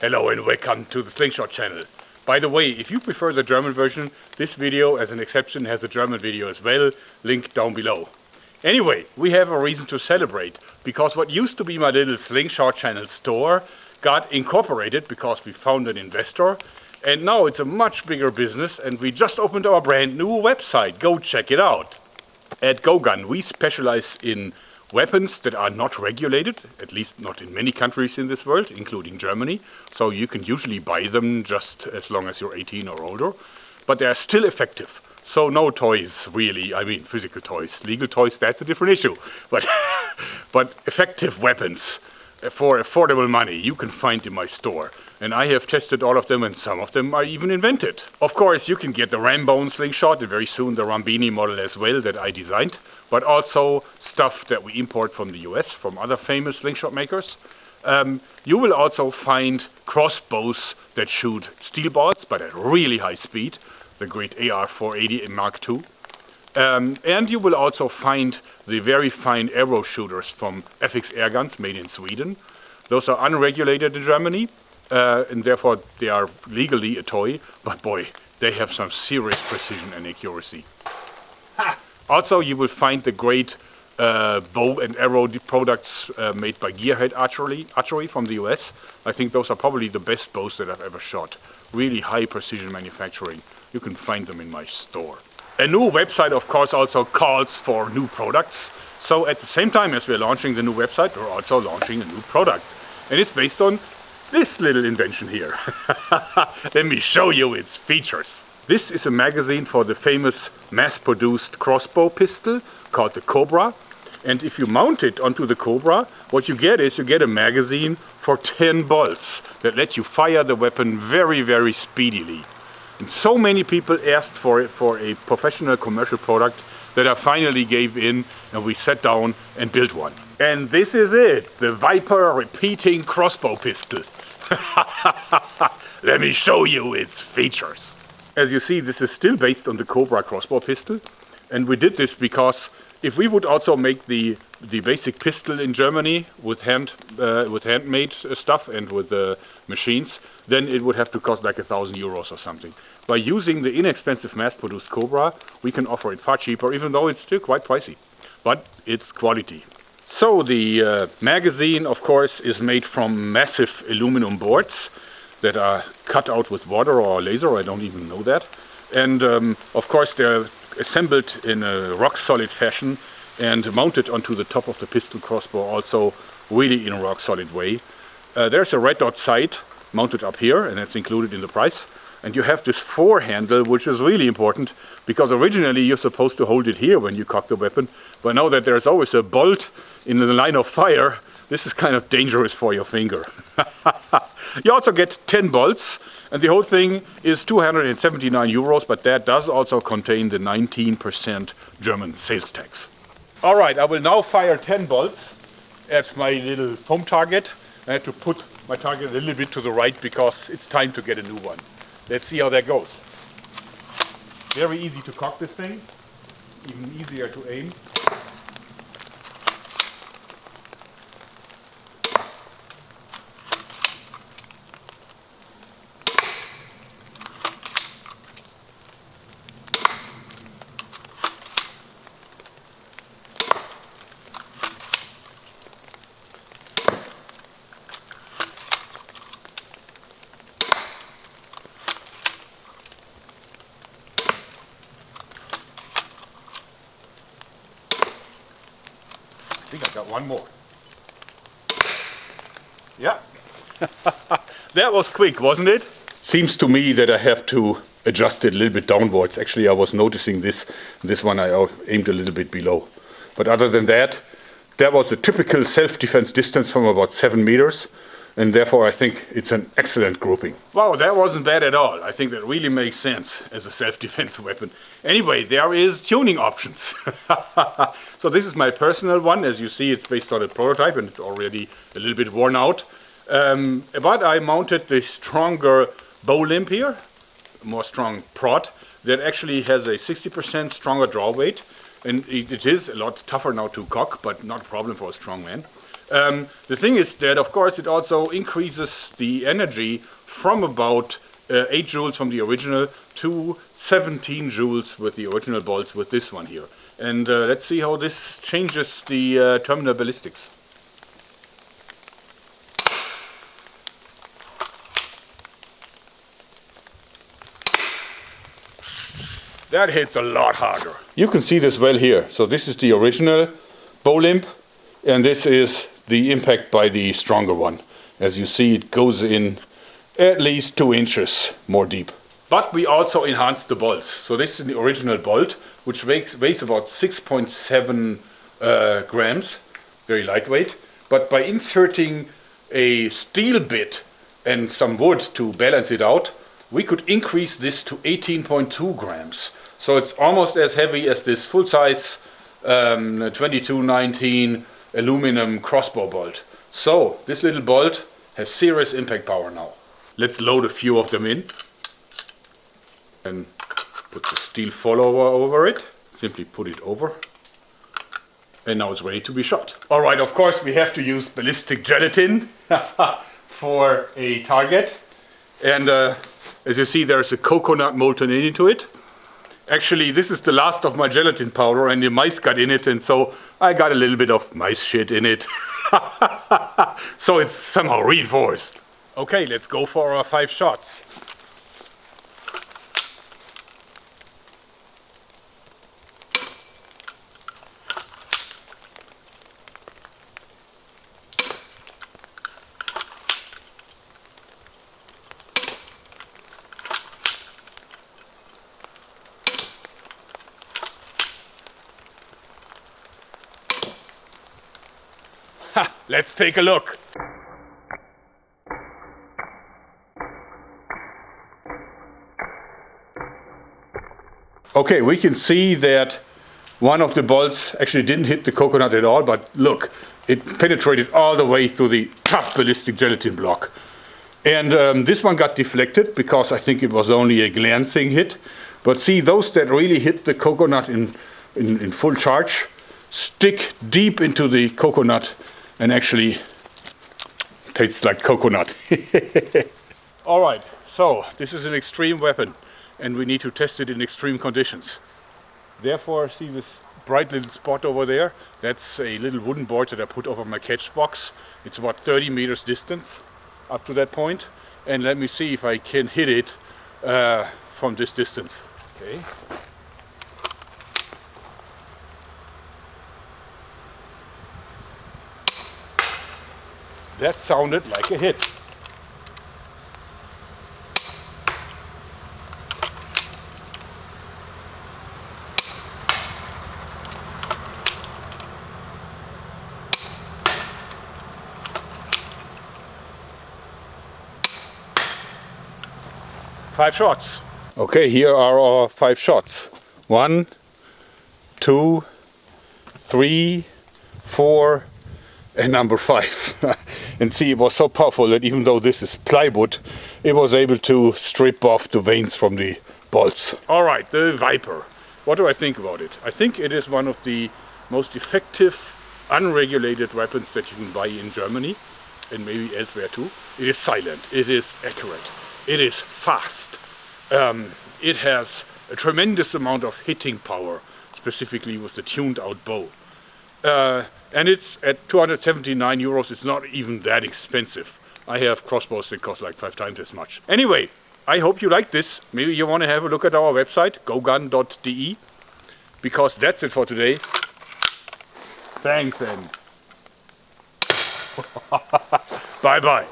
Hello and welcome to the Slingshot Channel. By the way, if you prefer the German version, this video as an exception has a German video as well, link down below. Anyway, we have a reason to celebrate, because what used to be my little Slingshot Channel store got incorporated because we found an investor, and now it's a much bigger business and we just opened our brand new website. Go check it out. At GoGun we specialize in weapons that are not regulated, at least not in many countries in this world, including Germany. So you can usually buy them just as long as you're 18 or older. But they are still effective. So no toys, really. I mean, physical toys. Legal toys, that's a different issue. But, but effective weapons for affordable money you can find in my store. And I have tested all of them, and some of them are even invented. Of course, you can get the Rambo slingshot, and very soon the Rambini model as well that I designed. But also stuff that we import from the US, from other famous slingshot makers. You will also find crossbows that shoot steel bolts, but at really high speed. The great AR-480 Mark II. And you will also find the very fine arrow shooters from FX air guns made in Sweden. Those are unregulated in Germany, and therefore they are legally a toy, but boy, they have some serious precision and accuracy. Ha! Also, you will find the great bow and arrow products made by Gearhead Archery from the US. I think those are probably the best bows that I've ever shot. Really high precision manufacturing. You can find them in my store. A new website, of course, also calls for new products. So at the same time as we're launching the new website, we're also launching a new product. And it's based on this little invention here. Let me show you its features. This is a magazine for the famous mass-produced crossbow pistol called the Cobra. And if you mount it onto the Cobra, what you get is you get a magazine for 10 bolts that let you fire the weapon very, very speedily. And so many people asked for it for a professional commercial product that I finally gave in, and we sat down and built one. And this is it, the Viper repeating crossbow pistol. Let me show you its features. As you see, this is still based on the Cobra crossbow pistol, and we did this because if we would also make the basic pistol in Germany with handmade stuff and with the machines, then it would have to cost like €1,000 or something. By using the inexpensive mass-produced Cobra, we can offer it far cheaper, even though it's still quite pricey. But it's quality. So the magazine, of course, is made from massive aluminum boards that are cut out with water or laser, I don't even know that. And of course they're assembled in a rock-solid fashion and mounted onto the top of the pistol crossbow also really in a rock-solid way. There's a red dot sight mounted up here, and it's included in the price. And you have this fore handle, which is really important, because originally you're supposed to hold it here when you cock the weapon. But now that there's always a bolt in the line of fire, this is kind of dangerous for your finger. You also get 10 bolts, and the whole thing is €279, but that does also contain the 19% German sales tax. All right, I will now fire 10 bolts at my little foam target. I have to put my target a little bit to the right because it's time to get a new one. Let's see how that goes. Very easy to cock this thing, even easier to aim. I think I got one more. Yeah. That was quick, wasn't it? Seems to me that I have to adjust it a little bit downwards. Actually, I was noticing this one I aimed a little bit below. But other than that, that was a typical self-defense distance from about 7 meters. And therefore I think it's an excellent grouping. Wow, that wasn't bad at all. I think that really makes sense as a self-defense weapon. Anyway, there is tuning options. So this is my personal one. As you see, it's based on a prototype and it's already a little bit worn out. But I mounted the stronger bow limb here, a more strong prod, that actually has a 60% stronger draw weight. And it is a lot tougher now to cock, but not a problem for a strong man. The thing is that, of course, it also increases the energy from about 8 joules from the original to 17 joules with the original bolts with this one here. And let's see how this changes the terminal ballistics. That hits a lot harder. You can see this well here. So this is the original bow limb, and this is the impact by the stronger one. As you see, it goes in at least 2 inches more deep. But we also enhanced the bolts. So this is the original bolt, which weighs about 6.7 grams, very lightweight. But by inserting a steel bit and some wood to balance it out, we could increase this to 18.2 grams. So it's almost as heavy as this full-size 2219 aluminum crossbow bolt. So this little bolt has serious impact power now. Let's load a few of them in and put the steel follower over it. Simply put it over, and now it's ready to be shot. All right, of course we have to use ballistic gelatin for a target, and as you see, there's a coconut molten into it. Actually, this is the last of my gelatin powder, and the mice got in it, and so I got a little bit of mice shit in it. So it's somehow reinforced. Okay, let's go for our 5 shots. Let's take a look. Okay, we can see that one of the bolts actually didn't hit the coconut at all, but look, it penetrated all the way through the tough ballistic gelatin block. And this one got deflected because I think it was only a glancing hit. But see, those that really hit the coconut in full charge stick deep into the coconut and actually tastes like coconut. All right, so this is an extreme weapon and we need to test it in extreme conditions. Therefore, see this bright little spot over there? That's a little wooden board that I put over my catch box. It's about 30 meters distance up to that point. And let me see if I can hit it from this distance. Okay. That sounded like a hit. Five shots. Okay, here are our 5 shots. 1, 2, 3, 4, and number 5. And see, it was so powerful that even though this is plywood, it was able to strip off the veins from the bolts. All right, the Viper. What do I think about it? I think it is one of the most effective, unregulated weapons that you can buy in Germany and maybe elsewhere too. It is silent, it is accurate, it is fast. It has a tremendous amount of hitting power, specifically with the tuned out bow. And it's at 279 euros, it's not even that expensive. I have crossbows that cost like 5 times as much. Anyway, I hope you like this. Maybe you want to have a look at our website, gogun.de, because that's it for today. Thanks and bye bye.